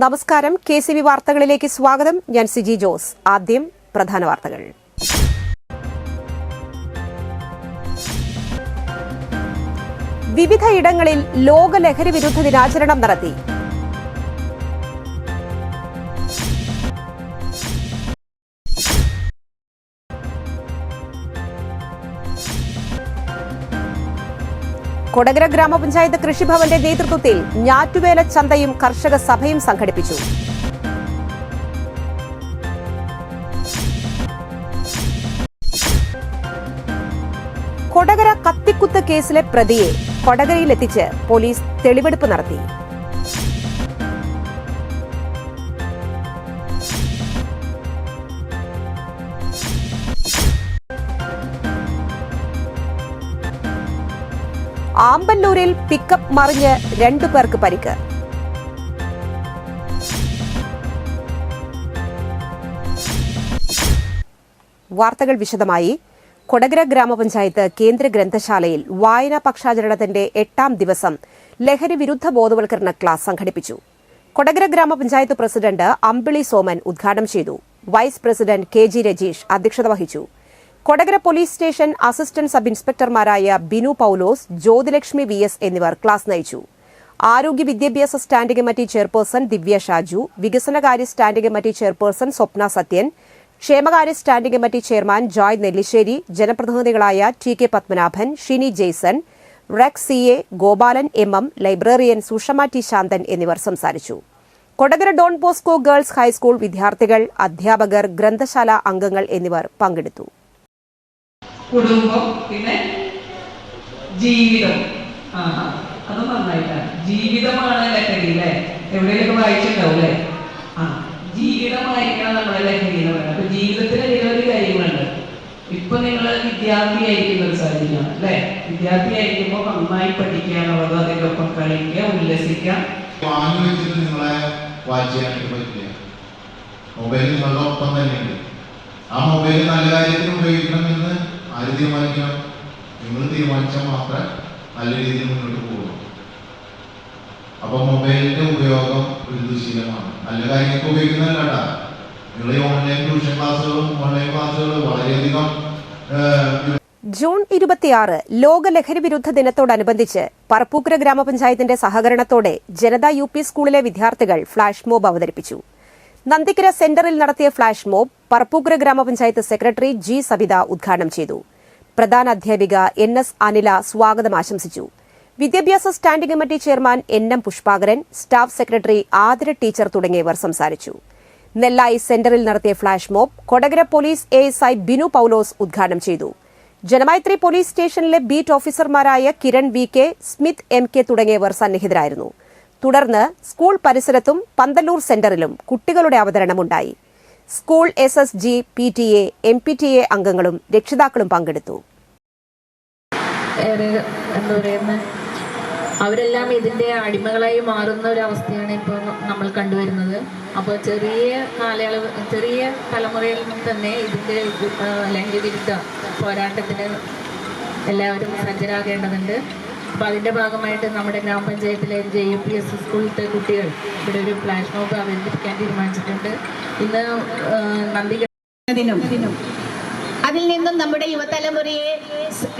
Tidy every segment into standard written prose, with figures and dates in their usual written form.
നമസ്കാരം. KCB വാർത്തകളിലേക്ക് സ്വാഗതം. ഞാൻ സിജി ജോസ്. ആദ്യം പ്രധാന വാർത്തകൾ. വിവിധയിടങ്ങളിൽ ലോക ലഹരി വിരുദ്ധ ദിനാചരണം നടത്തി. കൊടകര ഗ്രാമപഞ്ചായത്ത് കൃഷിഭവന്റെ നേതൃത്വത്തിൽ ഞാറ്റുവേല ചന്തയും കർഷക സഭയും സംഘടിപ്പിച്ചു. കൊടകര കത്തിക്കുത്ത് കേസിലെ പ്രതിയെ കൊടകരയിലെത്തിച്ച് പോലീസ് തെളിവെടുപ്പ് നടത്തി. ആമ്പല്ലൂരിൽ പിക്കപ്പ് മറിഞ്ഞ് 2 പേർക്ക് പരിക്ക്. വാർത്തകൾ വിശദമായി. കൊടകര ഗ്രാമപഞ്ചായത്ത് കേന്ദ്ര ഗ്രന്ഥശാലയിൽ വായനാ പക്ഷാചരണത്തിന്റെ 8ാം ദിവസം ലഹരി വിരുദ്ധ ബോധവൽക്കരണ ക്ലാസ് സംഘടിപ്പിച്ചു. കൊടകര ഗ്രാമപഞ്ചായത്ത് പ്രസിഡന്റ് അമ്പിളി സോമൻ ഉദ്ഘാടനം ചെയ്തു. വൈസ് പ്രസിഡന്റ് KG രജീഷ് അധ്യക്ഷത വഹിച്ചു. Kodakara police station assistant sub ഇൻസ്പെക്ടർമാരായ ബിനു പൌലോസ്, ജ്യോതിലക്ഷ്മി VS എന്നിവർ ക്ലാസ് നയിച്ചു. ആരോഗ്യ വിദ്യാഭ്യാസ standing committee chairperson Divya Shaju, വികസനകാര്യ standing committee chairperson Swapna Sathyan, ക്ഷേമകാര്യ standing committee chairman Joy Nellissery, ജനപ്രതിനിധികളായ TK Padmanabhan, Shini Jaison, Rex CA, Gopalan MM, librarian Sushama T Santhan എന്നിവർ സംസാരിച്ചു. Kodakara Don Bosco girls high school വിദ്യാർത്ഥികൾ, അധ്യാപകർ, ഗ്രന്ഥശാല അംഗങ്ങൾ എന്നിവർ പങ്കെടുത്തു. കുടുംബം, പിന്നെ ജീവിതം. അത് നന്നായിട്ടാണ്. ജീവിതമാണ് ലഹരി അല്ലേ? എവിടെയൊക്കെ വായിച്ചിട്ടുണ്ടാവും അല്ലേ? ജീവിതമായിരിക്കണം നമ്മുടെ ലഹരി എന്ന് പറയുന്നത്. അപ്പൊ ജീവിതത്തിന് നിരവധി കാര്യങ്ങളുണ്ട്. ഇപ്പൊ നിങ്ങൾ വിദ്യാർത്ഥി ആയിരിക്കുന്ന ഒരു സാഹചര്യമാണ് അല്ലെ? വിദ്യാർത്ഥി ആയിരിക്കുമ്പോൾ നന്നായി പഠിക്കുക എന്നുള്ളത്, അതിന്റെ ഒപ്പം കളിക്കുക, ഉല്ലസിക്കുക. നിങ്ങളെ വായിക്കാനായിട്ട് പറ്റില്ല. മൊബൈൽ നിങ്ങളുടെ ഒപ്പം തന്നെയുണ്ട്. ആ മൊബൈൽ നല്ല കാര്യത്തിന് ഉപയോഗിക്കണമെന്ന് ആര് തീരുമാനിക്കണം? നിങ്ങൾ തീരുമാനിച്ചാൽ മാത്രമേ നല്ല രീതിയിൽ മുന്നോട്ട് പോകുള്ളൂ. അപ്പൊ മൊബൈലിന്റെ ഉപയോഗം ഒരു ദുശീലമാണ്. നല്ല കാര്യങ്ങൾക്ക് ഉപയോഗിക്കുന്നതല്ലട്ടാ. നിങ്ങൾ ഈ ഓൺലൈൻ ട്യൂഷൻ ക്ലാസ്സുകളും ഓൺലൈൻ ക്ലാസ്സുകളും വളരെയധികം. ജൂൺ 26 ലോക ലഹരി വിരുദ്ധ ദിനത്തോടനുബന്ധിച്ച് പറപ്പൂക്കര ഗ്രാമപഞ്ചായത്തിന്റെ സഹകരണത്തോടെ ജനതാ UP സ്കൂളിലെ വിദ്യാർത്ഥികൾ ഫ്ളാഷ് മോബ് അവതരിപ്പിച്ചു. നന്ദിക്കര സെന്ററിൽ നടത്തിയ ഫ്ളാഷ് മോബ് പറപ്പൂക്കര ഗ്രാമപഞ്ചായത്ത് സെക്രട്ടറി G സബിത ഉദ്ഘാടനം ചെയ്തു. പ്രധാന അധ്യാപിക NS അനില സ്വാഗതം ആശംസിച്ചു. വിദ്യാഭ്യാസ standing committee chairman NM Pushpakaran, staff secretary Athira teacher തുടങ്ങിയവർ സംസാരിച്ചു. നെല്ലായി സെന്ററിൽ നടത്തിയ flash mob Kodakara police ASI Binu Paulose ഉദ്ഘാടനം ചെയ്തു. ജനമൈത്രി പോലീസ് സ്റ്റേഷനിലെ ബീറ്റ് ഓഫീസർമാരായ കിരൺ VK, സ്മിത്ത് MK തുടങ്ങിയവർ സന്നിഹിതരായിരുന്നു. തുടർന്ന് സ്കൂൾ പരിസരത്തും പന്തല്ലൂർ സെന്ററിലും കുട്ടികളുടെ അവതരണമുണ്ടായി. സ്കൂൾ SSG, PTA, MPTA അംഗങ്ങളും രക്ഷിതാക്കളും പങ്കെടുത്തു. അവരെല്ലാം ഇതിൻ്റെ അടിമകളായി മാറുന്ന ഒരു അവസ്ഥയാണ് ഇപ്പോൾ നമ്മൾ കണ്ടുവരുന്നത്. അപ്പോൾ ചെറിയ തലമുറയിൽ നിന്നും തന്നെ ഇതിൻ്റെ ലഹരിവിരുദ്ധ പോരാട്ടത്തിന് എല്ലാവരും സജ്ജരാകേണ്ടതുണ്ട്. അപ്പോൾ അതിൻ്റെ ഭാഗമായിട്ട് നമ്മുടെ ഗ്രാമപഞ്ചായത്തിലെ JUPS സ്കൂളിലത്തെ കുട്ടികൾ ഇവിടെ ഒരു ഫ്ലാഷ് മോബ് അവതരിപ്പിക്കാൻ തീരുമാനിച്ചിട്ടുണ്ട്. ഇന്ന് നന്ദിദിനം. അതിൽ നിന്നും നമ്മുടെ യുവതലമുറയെ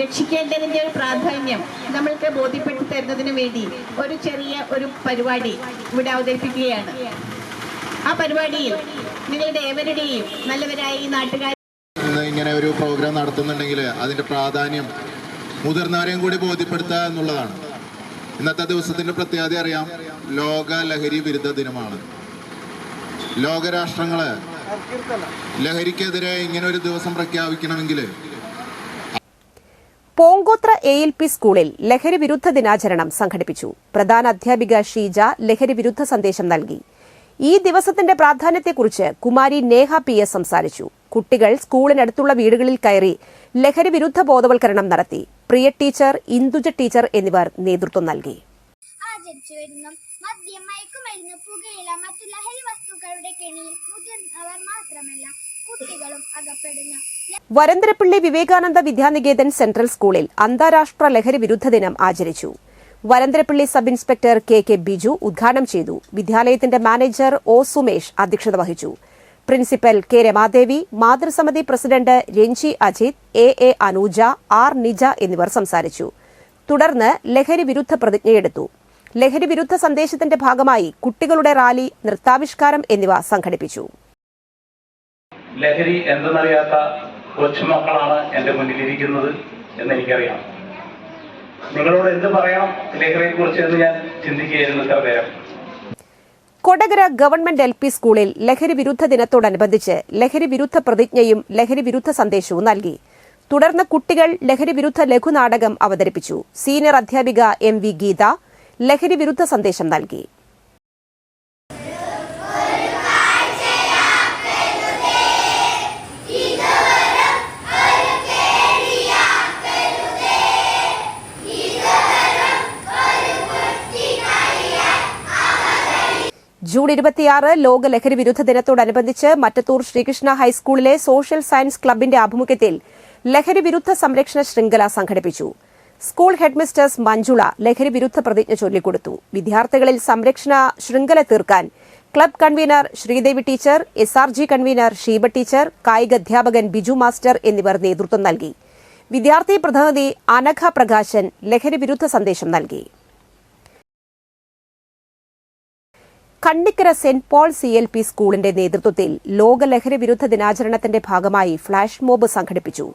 രക്ഷിക്കേണ്ടതിൻ്റെ ഒരു പ്രാധാന്യം നമ്മൾക്ക് ബോധ്യപ്പെടുത്തി തരുന്നതിന് വേണ്ടി ഒരു പരിപാടി ഇവിടെ അവതരിപ്പിക്കുകയാണ്. ആ പരിപാടിയിൽ നിങ്ങളുടെ ഏവരുടെയും നല്ലവരായ ഈ നാട്ടുകാർ ഇങ്ങനെ ഒരു പ്രോഗ്രാം നടത്തുന്നുണ്ടെങ്കിൽ അതിന്റെ പ്രാധാന്യം മുതിർന്നവരെയും കൂടി ബോധ്യപ്പെടുത്തുക എന്നുള്ളതാണ്. ഇന്നത്തെ ദിവസത്തിന്റെ പ്രത്യേകത അറിയാം. ലോക ലഹരി വിരുദ്ധ ദിനമാണ്. ലോകരാഷ്ട്രങ്ങള് ലഹരിക്കെതിരെ ഇങ്ങനെ ഒരു ദിവസം പ്രഖ്യാപിക്കണമെങ്കിൽ പോങ്കോത്ര ALP സ്കൂളിൽ ലഹരി വിരുദ്ധ ദിനാചരണം സംഘടിപ്പിച്ചു. പ്രധാന അധ്യാപിക ഷീജ ലഹരി വിരുദ്ധ സന്ദേശം നൽകി. ഈ ദിവസത്തിന്റെ പ്രാധാന്യത്തെക്കുറിച്ച് കുമാരി നേഹ PS സംസാരിച്ചു. കുട്ടികൾ സ്കൂളിനടുത്തുള്ള വീടുകളിൽ കയറി ലഹരി വിരുദ്ധ ബോധവൽക്കരണം നടത്തി. പ്രിയ ടീച്ചർ, ഇന്ദുജ ടീച്ചർ എന്നിവർ നേതൃത്വം നൽകി. മദ്യം, മയക്കുമരുന്ന്, പുകയില, മറ്റു ലഹരി വസ്തുക്കളുടെ കെണിയിൽ മുതിർന്നവർ മാത്രമല്ല കുട്ടികളും അകപ്പെടുന്നു. വരന്തരപ്പള്ളി വിവേകാനന്ദ വിദ്യാനികേതൻ സെൻട്രൽ സ്കൂളിൽ അന്താരാഷ്ട്ര ലഹരി വിരുദ്ധ ദിനം ആചരിച്ചു. Varantharappilly sub inspector K Biju ഉദ്ഘാടനം ചെയ്തു. വിദ്യാലയത്തിന്റെ മാനേജർ ഒ സുമേഷ് അധ്യക്ഷത വഹിച്ചു. പ്രിൻസിപ്പൽ കെ രമാദേവി, മാതൃസമിതി president Renji Ajith, A Anooja, R Nija എന്നിവർ സംസാരിച്ചു. തുടർന്ന് ലഹരി വിരുദ്ധ പ്രതിജ്ഞയെടുത്തു. ലഹരി വിരുദ്ധ സന്ദേശത്തിന്റെ ഭാഗമായി കുട്ടികളുടെ റാലി, നൃത്താവിഷ്കാരം എന്നിവ സംഘടിപ്പിച്ചു. ലഹരി എന്തെന്നറിയാത്ത കൊച്ചുമക്കളാണ് എൻ്റെ മുന്നിലിരിക്കുന്നത് എന്നെനിക്കറിയാം. നിങ്ങളോട് എന്ത് പറയണം ലഹരിയെ കുറിച്ച് എന്ന് ഞാൻ ചിന്തിക്കുകയായിരുന്നു ഇത്ര നേരം. കൊടകര ഗവൺമെന്റ് LP സ്കൂളിൽ ലഹരി വിരുദ്ധ ദിനത്തോടനുബന്ധിച്ച് ലഹരി വിരുദ്ധ പ്രതിജ്ഞയും ലഹരി വിരുദ്ധ സന്ദേശവും നൽകി. തുടർന്ന് കുട്ടികൾ ലഹരി വിരുദ്ധ ലഘുനാടകം അവതരിപ്പിച്ചു. സീനിയർ അധ്യാപിക MV ഗീത ലഹരി വിരുദ്ധ സന്ദേശം നൽകി. ജൂൺ 26 ലോക ലഹരി വിരുദ്ധ ദിനത്തോടനുബന്ധിച്ച് മറ്റത്തൂർ ശ്രീകൃഷ്ണ ഹൈസ്കൂളിലെ സോഷ്യൽ സയൻസ് ക്ലബിന്റെ ആഭിമുഖ്യത്തിൽ ലഹരി വിരുദ്ധ സംരക്ഷണ ശൃംഖല സംഘടിപ്പിച്ചു. സ്കൂൾ ഹെഡ്മിസ്റ്റേഴ്സ് മഞ്ജുള ലഹരി വിരുദ്ധ പ്രതിജ്ഞ ചൊല്ലിക്കൊടുത്തു. വിദ്യാർത്ഥികളിൽ സംരക്ഷണ ശൃംഖല തീർക്കാൻ club convener Sreedevi teacher, SRG convener Sheeba teacher, കായികാധ്യാപകൻ ബിജു മാസ്റ്റർ എന്നിവർ നേതൃത്വം നൽകി. വിദ്യാർത്ഥി പ്രതിനിധി അനഘ പ്രകാശൻ ലഹരി വിരുദ്ധ സന്ദേശം നൽകി. കണ്ണിക്കര സെന്റ് പോൾ CLP സ്കൂളിന്റെ നേതൃത്വത്തിൽ ലോക ലഹരി വിരുദ്ധ ദിനാചരണത്തിന്റെ ഭാഗമായി ഫ്ളാഷ് മോബ് സംഘടിപ്പിച്ചു.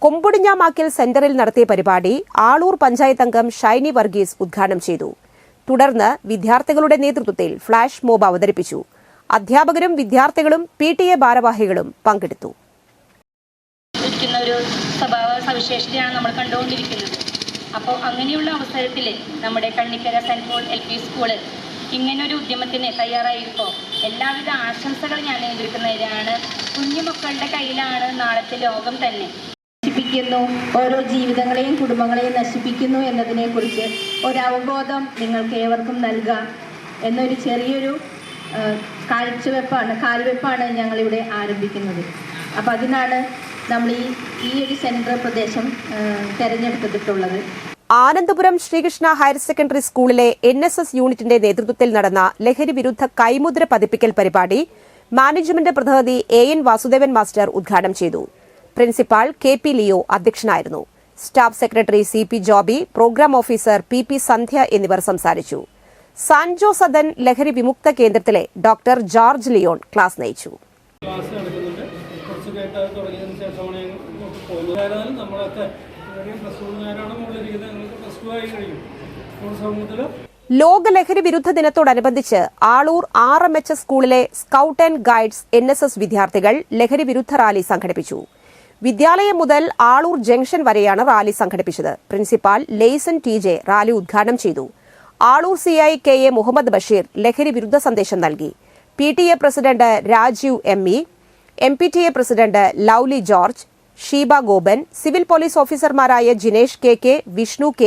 കൊമ്പുടിഞ്ഞാമാക്കൽ സെന്ററിൽ നടത്തിയ പരിപാടി ആളൂർ പഞ്ചായത്ത് അംഗം ഷൈനി വർഗീസ് ഉദ്ഘാടനം ചെയ്തു. തുടർന്ന് വിദ്യാർത്ഥികളുടെ നേതൃത്വത്തിൽ ഫ്ളാഷ് മോബ് അവതരിപ്പിച്ചു. അധ്യാപകരും വിദ്യാർത്ഥികളും PTA ഭാരവാഹികളും പങ്കെടുത്തു. ഒരു സ്വഭാവ സവിശേഷതയാണ് നമ്മൾ കണ്ടുകൊണ്ടിരിക്കുന്നത്. അപ്പോൾ അങ്ങനെയുള്ള അവസരത്തിൽ നമ്മുടെ Kannikkara Saint Paul LP school ഇങ്ങനൊരു ഉദ്യമത്തിന് തയ്യാറായിരിപ്പോൾ എല്ലാവിധ ആശംസകൾ ഞാൻ നേടിയിരിക്കുന്നവരാണ്. കുഞ്ഞുമക്കളുടെ കയ്യിലാണ് നാളത്തെ ലോകം തന്നെ. നശിപ്പിക്കുന്നു, ഓരോ ജീവിതങ്ങളെയും കുടുംബങ്ങളെയും നശിപ്പിക്കുന്നു എന്നതിനെക്കുറിച്ച് ഒരവബോധം നിങ്ങൾക്ക് ഏവർക്കും നൽകുക എന്നൊരു ചെറിയൊരു കാൽവെപ്പാണ് ഞങ്ങളിവിടെ ആരംഭിക്കുന്നത്. അപ്പം അതിനാണ് നമ്മൾ ഈ ഒരു സെൻട്രൽ പ്രദേശം തിരഞ്ഞെടുത്തിട്ടുള്ളത്. ആനന്ദപുരം ശ്രീകൃഷ്ണ ഹയർ സെക്കൻഡറി സ്കൂളിലെ NSS യൂണിറ്റിന്റെ നേതൃത്വത്തിൽ നടന്ന ലഹരി വിരുദ്ധ കൈമുദ്ര പതിപ്പിക്കൽ പരിപാടി മാനേജ്മെന്റ് പ്രതിനിധി AN വാസുദേവൻ മാസ്റ്റർ ഉദ്ഘാടനം ചെയ്തു. പ്രിൻസിപ്പാൾ KP ലിയോ അധ്യക്ഷനായിരുന്നു. Staff secretary CP Joby, programme officer PP Sandhya എന്നിവർ സംസാരിച്ചു. സാൻജോ സദൻ ലഹരി വിമുക്ത കേന്ദ്രത്തിലെ ഡോക്ടർ ജോർജ് ലിയോൺ ക്ലാസ് നയിച്ചു. ലോക ലഹരി വിരുദ്ധ ദിനത്തോടനുബന്ധിച്ച് ആളൂർ RMH സ്കൂളിലെ സ്കൌട്ട് ആൻഡ് ഗൈഡ്സ് NSS വിദ്യാർത്ഥികൾ ലഹരി വിരുദ്ധ റാലി സംഘടിപ്പിച്ചു. വിദ്യാലയം മുതൽ ആളൂർ ജംഗ്ഷൻ വരെയാണ് റാലി സംഘടിപ്പിച്ചത്. പ്രിൻസിപ്പാൾ ലെയ്സൺ TJ റാലി ഉദ്ഘാടനം ചെയ്തു. ആളൂർ CI KA മുഹമ്മദ് ബഷീർ ലഹരി വിരുദ്ധ സന്ദേശം നൽകി. PTA president Rajeev ME, MPTA president Lovely George, Sheeba Gopan, civil police ഓഫീസർമാരായ Jinesh KK, Vishnu K,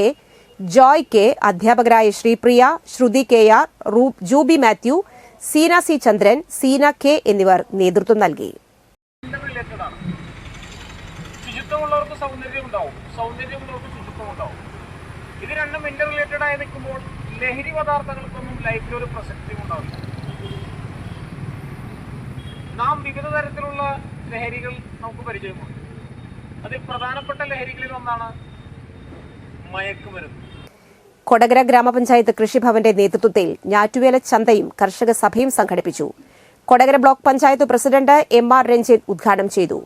Joy K, അധ്യാപകരായ ശ്രീപ്രിയ, ശ്രുതി KR, ജൂബി മാത്യു, സീന C ചന്ദ്രൻ, സീന K എന്നിവർ നേതൃത്വം നൽകി. ശുചിത്വമുള്ളവർക്ക് സൗന്ദര്യം ഉണ്ടാവും, സൗന്ദര്യമുള്ളവർക്ക് ശുചിത്വം ഉണ്ടാവും. ഇത് രണ്ടും ഇന്റർ റിലേറ്റഡ് ആയി നിൽക്കുമ്പോൾ ലഹരി പദാർത്ഥങ്ങൾക്കൊന്നും ലൈഫിൽ ഒരു പ്രസക്തിയും ഉണ്ടാവില്ല. നാം വിവിധ തരത്തിലുള്ള ലഹരികൾ നമുക്ക് പരിചയമുണ്ട്. അതിൽ പ്രധാനപ്പെട്ട ലഹരികളിൽ ഒന്നാണ് മയക്കുമരുന്ന്. കൊടകര ഗ്രാമപഞ്ചായത്ത് കൃഷിഭവന്റെ നേതൃത്വത്തിൽ ഞാറ്റുവേല ചന്തയും കർഷക സഭയും സംഘടിപ്പിച്ചു. Kodakara block panchayat president MR Ranjith ഉദ്ഘാടനം ചെയ്തു.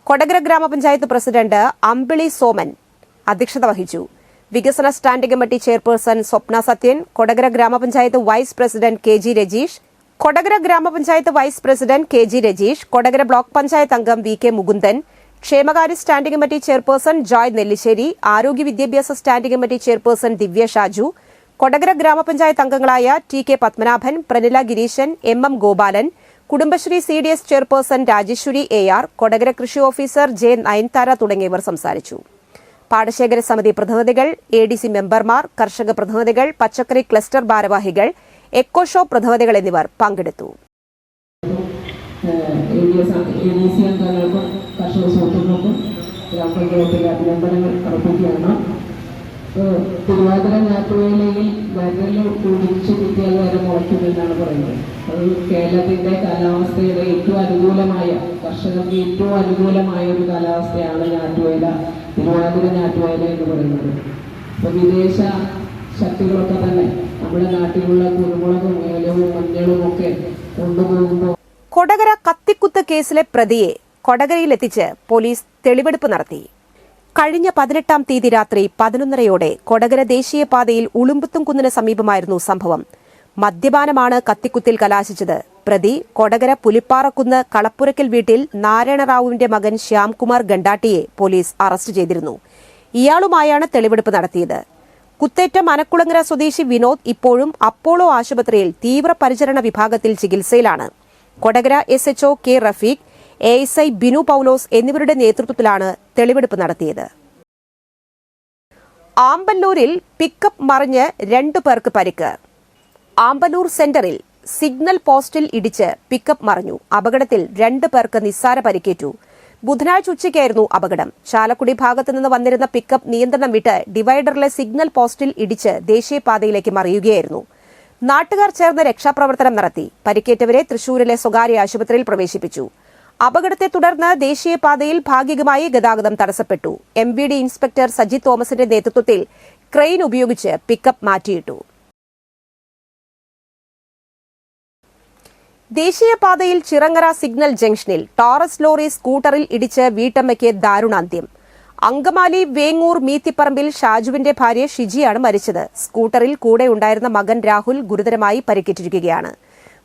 കൊടകര ഗ്രാമപഞ്ചായത്ത് പ്രസിഡന്റ് അമ്പിളി സോമൻ അധ്യക്ഷത വഹിച്ചു. വികസന standing committee chairperson Swapna Sathyan, Kodakara grama panchayat vice president KG Rajeesh, Kodakara grama panchayat vice president KG Rajeesh, Kodakara block panchayat അംഗം VK മുകുന്ദൻ, ക്ഷേമകാര്യ standing committee chairperson Joy Nellissery, ആരോഗ്യ വിദ്യാഭ്യാസ standing committee chairperson Divya Shaju, Kodakara grama panchayat അംഗങ്ങളായ TK Padmanabhan, Pranila Gireesan, MM Gopalan, Kudumbashree CDS chairperson Rajeswari AR, Kodakara കൃഷി ഓഫീസർ J നയൻതാര തുടങ്ങിയവർ സംസാരിച്ചു. പാടശേഖര സമിതി പ്രതിനിധികൾ, ADC മെമ്പർമാർ, കർഷക പ്രതിനിധികൾ, പച്ചക്കറി ക്ലസ്റ്റർ ഭാരവാഹികൾ, എക്കോ ഷോപ്പ് പ്രതിനിധികൾ എന്നിവർ പങ്കെടുത്തു. ADC അംഗങ്ങൾക്കും കർഷക സുഹൃത്തുക്കൾക്കും ഗ്രാമപഞ്ചായത്തിലെ അഭിനന്ദനങ്ങൾ അർപ്പിക്കുകയാണ്. തിരുവാതിര ഞാറ്റുവേലയിൽ വിരൽ കുടിച്ചു കിട്ടിയാൽ വരെ മുളയ്ക്കുമെന്നാണ് പറയുന്നത്. അത് കേരളത്തിൻ്റെ കാലാവസ്ഥയുടെ ഏറ്റവും അനുകൂലമായ, കർഷകർക്ക് ഏറ്റവും അനുകൂലമായ ഒരു കാലാവസ്ഥയാണ് ഞാറ്റുവേല, തിരുവാതിര ഞാറ്റുവേല എന്ന് പറയുന്നത്. അപ്പോൾ വിദേശ ശക്തികളൊക്കെ തന്നെ നമ്മുടെ നാട്ടിലുള്ള കുരുമുളകും ഏലവും മഞ്ഞളും ഒക്കെ കൊണ്ടുപോകുമ്പോൾ കൊടകര കത്തിക്കുത്ത് കേസിലെ പ്രതിയെ കൊടകരയിലെത്തിച്ച് പോലീസ് തെളിവെടുപ്പ് നടത്തി. കഴിഞ്ഞ 18-ാം തീയതി രാത്രി 11:30-ഓടെ കൊടകര ദേശീയപാതയിൽ ഉളുമ്പുത്തുംകുന്നിന് സമീപമായിരുന്നു സംഭവം. മദ്യപാനമാണ് കത്തിക്കുത്തിൽ കലാശിച്ചത്. പ്രതി കൊടകര പുലിപ്പാറക്കുന്ന് കളപ്പുരക്കൽ വീട്ടിൽ നാരായണറാവുവിന്റെ മകൻ ശ്യാംകുമാർ ഗണ്ടാട്ടിയെ പോലീസ് അറസ്റ്റ് ചെയ്തിരുന്നു. ഇയാളുമായാണ് തെളിവെടുപ്പ് നടത്തിയത്. കുത്തേറ്റ മനക്കുളങ്ങര സ്വദേശി വിനോദ് ഇപ്പോഴും അപ്പോളോ ആശുപത്രിയിൽ തീവ്രപരിചരണ വിഭാഗത്തിൽ ചികിത്സയിലാണ്. Kodakara SHO K Rafeeq, ASI Binu Paulose എന്നിവരുടെ നേതൃത്വത്തിലാണ് തെളിവെടുപ്പ് നടത്തിയത്. ആമ്പല്ലൂരിൽ പിക്കപ്പ് മറിഞ്ഞ് 2 പേർക്ക് പരിക്ക്. ആമ്പല്ലൂർ സെന്ററിൽ സിഗ്നൽ പോസ്റ്റിൽ ഇടിച്ച് പിക്കപ്പ് മറിഞ്ഞു. അപകടത്തിൽ 2 പേർക്ക് നിസ്സാര പരിക്കേറ്റു. ബുധനാഴ്ച ഉച്ചയ്ക്കായിരുന്നു അപകടം. ചാലക്കുടി ഭാഗത്തുനിന്ന് വന്നിരുന്ന പിക്കപ്പ് നിയന്ത്രണം വിട്ട് ഡിവൈഡറിലെ സിഗ്നൽ പോസ്റ്റിൽ ഇടിച്ച് ദേശീയപാതയിലേക്ക് മറിയുകയായിരുന്നു. നാട്ടുകാർ ചേർന്ന് രക്ഷാപ്രവർത്തനം നടത്തി. പരിക്കേറ്റവരെ തൃശൂരിലെ സ്വകാര്യ ആശുപത്രിയിൽ പ്രവേശിപ്പിച്ചു. അപകടത്തെ തുടർന്ന് ദേശീയപാതയിൽ ഭാഗികമായി ഗതാഗതം തടസ്സപ്പെട്ടു. MVD ഇൻസ്പെക്ടർ സജിത് തോമസിന്റെ നേതൃത്വത്തിൽ ക്രെയിൻ ഉപയോഗിച്ച് പിക്കപ്പ് മാറ്റിയിട്ടു. ദേശീയപാതയിൽ ചിറങ്ങര സിഗ്നൽ ജംഗ്ഷനിൽ ടോറസ് ലോറി സ്കൂട്ടറിൽ ഇടിച്ച് വീട്ടമ്മയ്ക്ക് ദാരുണാന്ത്യം. അങ്കമാലി വേങ്ങൂർ മീത്തിപ്പറമ്പിൽ ഷാജുവിന്റെ ഭാര്യ ഷിജിയാണ് മരിച്ചത്. സ്കൂട്ടറിൽ കൂടെയുണ്ടായിരുന്ന മകൻ രാഹുൽ ഗുരുതരമായി പരിക്കേറ്റിരിക്കുകയാണ്.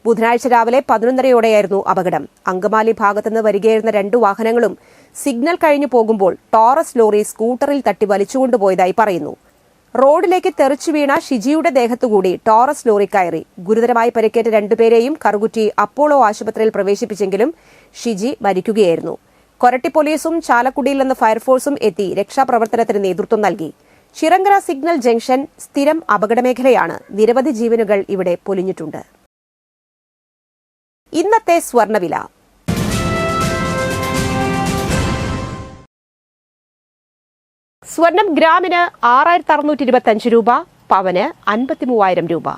ബുധനാഴ്ച രാവിലെ 11:30-ഓടെയായിരുന്നു അപകടം. അങ്കമാലി ഭാഗത്തുനിന്ന് വരികയായിരുന്ന 2 വാഹനങ്ങളും സിഗ്നൽ കഴിഞ്ഞു പോകുമ്പോൾ ടോറസ് ലോറി സ്കൂട്ടറിൽ തട്ടി വലിച്ചുകൊണ്ടുപോയതായി പറയുന്നു. റോഡിലേക്ക് തെറിച്ചു വീണ ഷിജിയുടെ ദേഹത്തുകൂടി ടോറസ് ലോറി കയറി. ഗുരുതരമായി പരിക്കേറ്റ 2 പേരെയും കറുകുറ്റി അപ്പോളോ ആശുപത്രിയിൽ പ്രവേശിപ്പിച്ചെങ്കിലും ഷിജി മരിക്കുകയായിരുന്നു. കൊരട്ടി പോലീസും ചാലക്കുടിയിൽ നിന്ന് ഫയർഫോഴ്സും എത്തി രക്ഷാപ്രവർത്തനത്തിന് നേതൃത്വം നൽകി. ചിറങ്ങര സിഗ്നൽ ജംഗ്ഷൻ സ്ഥിരം അപകടമേഖലയാണ്. നിരവധി ജീവനുകൾ ഇവിടെ പൊലിഞ്ഞിട്ടുണ്ട്. ഇന്നത്തെ സ്വർണ്ണവില. സ്വർണം ഗ്രാമിന് 6625 രൂപ, പവന് 53,000 രൂപ.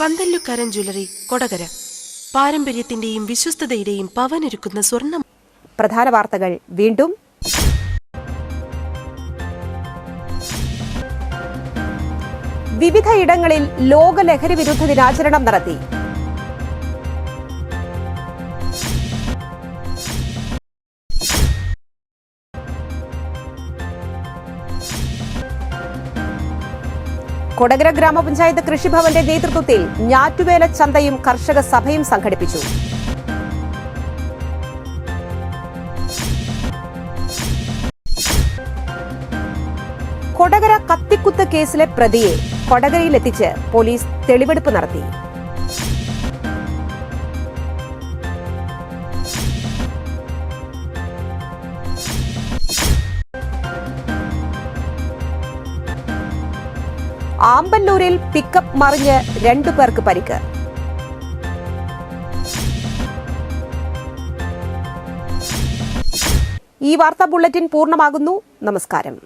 പന്തല്ലുക്കാരൻ ജ്വല്ലറി കൊടകര. പാരമ്പര്യത്തിന്റെയും വിശ്വസ്തതയുടെയും പവനൊരുക്കുന്ന സ്വർണ്ണം. പ്രധാന വാർത്തകൾ വീണ്ടും. വിവിധയിടങ്ങളിൽ ലോക ലഹരി വിരുദ്ധ ദിനാചരണം നടത്തി. കൊടകര ഗ്രാമപഞ്ചായത്ത് കൃഷിഭവന്റെ നേതൃത്വത്തിൽ ഞാറ്റുവേല ചന്തയും കർഷക സഭയും സംഘടിപ്പിച്ചു. കൊടകര കത്തിക്കുത്ത് കേസിലെ പ്രതിയെ കൊടകരയിലെത്തിച്ച് പോലീസ് തെളിവെടുപ്പ് നടത്തി. ആമ്പല്ലൂരിൽ പിക്കപ്പ് മറിഞ്ഞ് 2 പേർക്ക് പരിക്ക്. ഈ വാർത്താ ബുള്ളറ്റിൻ പൂർണ്ണമാകുന്നു. നമസ്കാരം.